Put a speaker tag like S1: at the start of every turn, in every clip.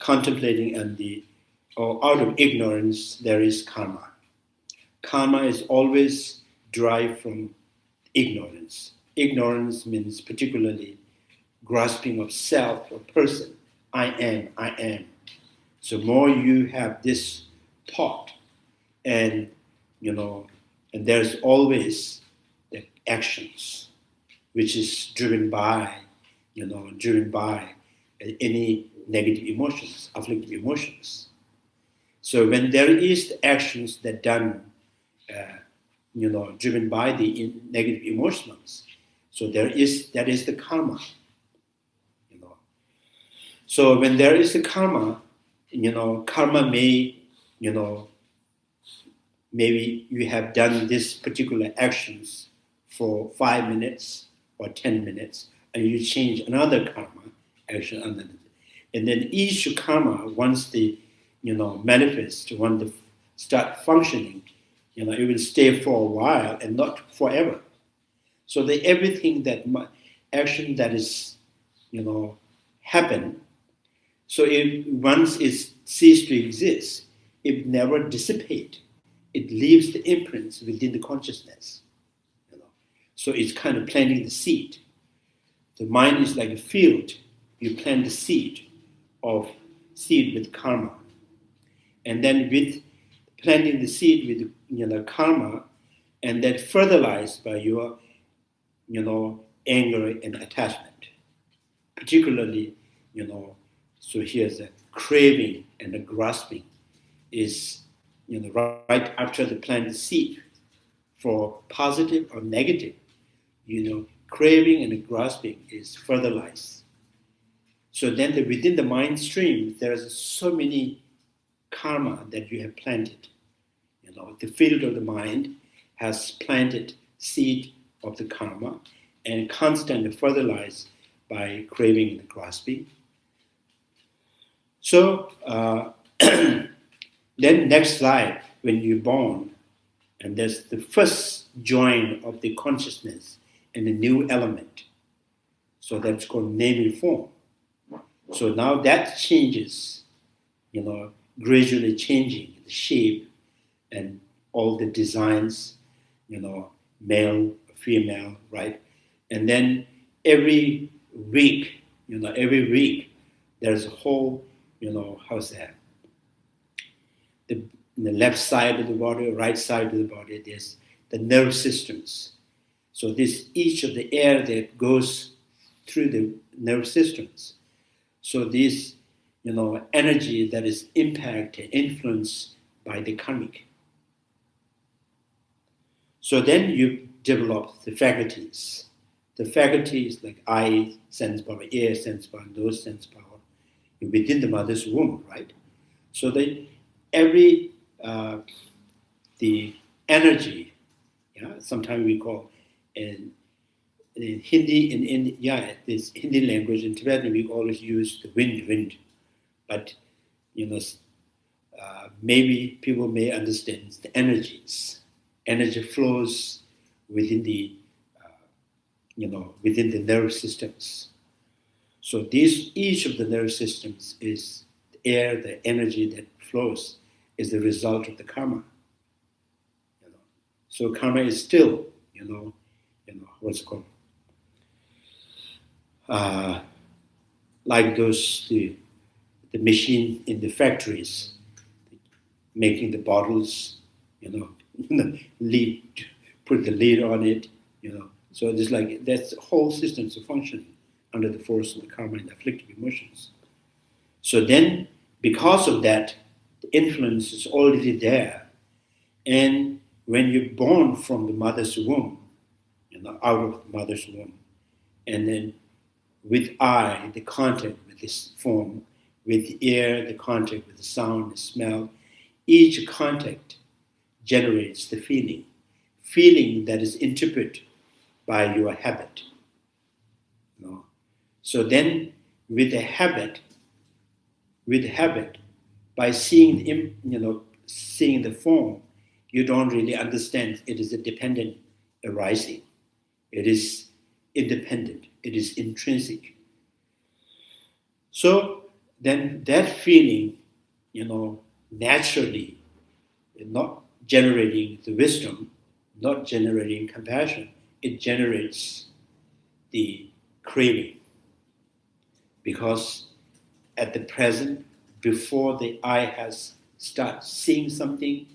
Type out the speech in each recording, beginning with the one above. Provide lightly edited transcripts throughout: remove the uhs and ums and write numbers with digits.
S1: contemplating or out of ignorance, there is karma. Karma is always derived from ignorance. Ignorance means particularly grasping of self or person. I am. So more you have this thought, and and there's always the actions, which is driven by any negative emotions, afflictive emotions. So when there is the actions that done, driven by the negative emotions, so that is the karma. So when there is the karma, karma may, maybe you have done this particular actions for 5 minutes or 10 minutes, and you change another karma action, and then each karma, once they, manifest, once they start functioning, it will stay for a while and not forever. So everything that action that is, happen. So once it ceases to exist, it never dissipates. It leaves the imprints within the consciousness. So it's kind of planting the seed. The mind is like a field. You plant the seed with karma, and then with planting the seed with karma, and then fertilized by your anger and attachment, particularly So here's the craving and the grasping is right after the planted seed for positive or negative. Craving and the grasping is fertilized. So then within the mind stream, there's so many karma that you have planted. The field of the mind has planted seed of the karma and constantly fertilized by craving and grasping. So then next life, when you're born, and there's the first join of the consciousness and the new element. So that's called naming form. So now that changes, gradually changing the shape and all the designs, male, female, right? And then every week, there's a whole, how's that? The left side of the body, right side of the body, there's the nerve systems. So each of the air that goes through the nerve systems. So this, energy that is impacted, influenced by the karmic. So then you develop the faculties. The faculties like eye, sense power, ear, sense power, nose, sense power, within the mother's womb, right? So the energy, sometimes we call in Hindi, this Hindi language in Tibetan, we always use the wind. But, maybe people may understand the energies. Energy flows within the, within the nerve systems. So each of the nerve systems is the air, the energy that flows is the result of the karma. So karma is still, what's it called? Like the machine in the factories, making the bottles, lid, put the lid on it, So it's like that's the whole systems of functioning under the force of the karma and the afflictive emotions. So then, because of that, the influence is already there. And when you're born from the mother's womb, out of the mother's womb, and then with eye, the contact with this form, with the ear, the contact with the sound, the smell, each contact generates the feeling that is interpreted by your habit. So then, with the habit, by seeing seeing the form, you don't really understand it is a dependent arising. It is independent. It is intrinsic. So then that feeling, naturally, not generating the wisdom, not generating compassion, it generates the craving. Because at the present, before the eye has started seeing something,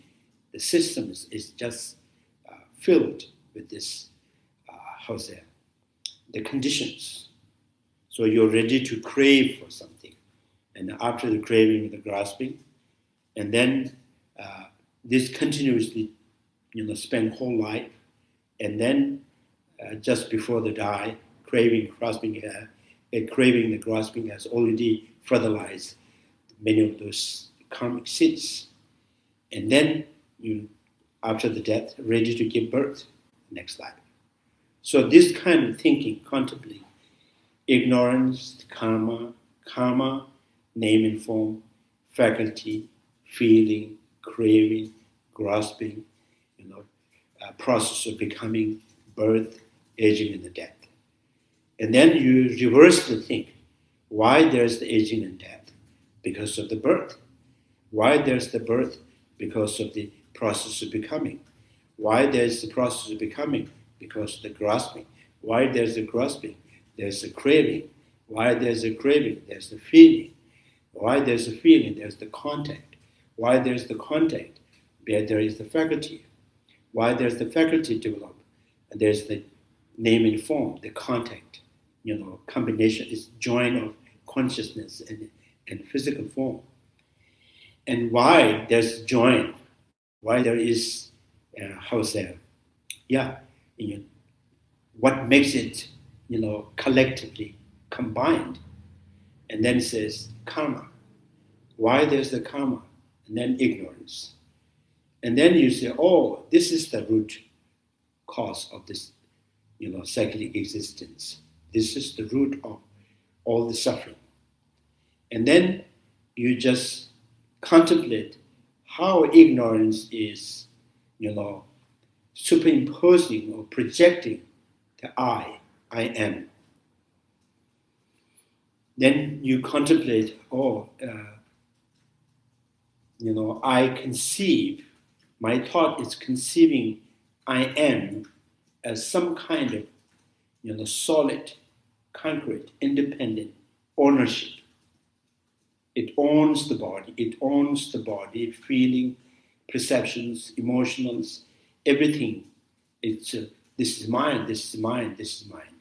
S1: the system is just filled with this, the conditions. So you're ready to crave for something. And after the craving, the grasping, and then this continuously, spend whole life, and then just before the die, craving, grasping, craving, the grasping has already fertilized many of those karmic seeds, and then you, after the death, ready to give birth next life. So this kind of thinking, contemplating ignorance, karma, name and form, faculty, feeling, craving, grasping, process of becoming, birth, aging, and the death. And then you reverse the think. Why there's the aging and death? Because of the birth. Why there's the birth? Because of the process of becoming. Why there's the process of becoming? Because of the grasping. Why there's the grasping? There's the craving. Why there's a craving? There's the feeling. Why there's a feeling? There's the contact. Why there's the contact? There is the faculty. Why there's the faculty develop? And there's the name and form, the contact. Combination is join of consciousness and physical form. And why there's join? Why there is, what makes it, collectively combined? And then it says karma. Why there's the karma? And then ignorance. And then you say, oh, this is the root cause of this, cyclic existence. This is the root of all the suffering. And then you just contemplate how ignorance is, superimposing or projecting the I am. Then you contemplate, I conceive, my thought is conceiving I am as some kind of, solid, concrete, independent ownership. It owns the body, feeling, perceptions, emotions, everything. It's this is mine, this is mine, this is mine.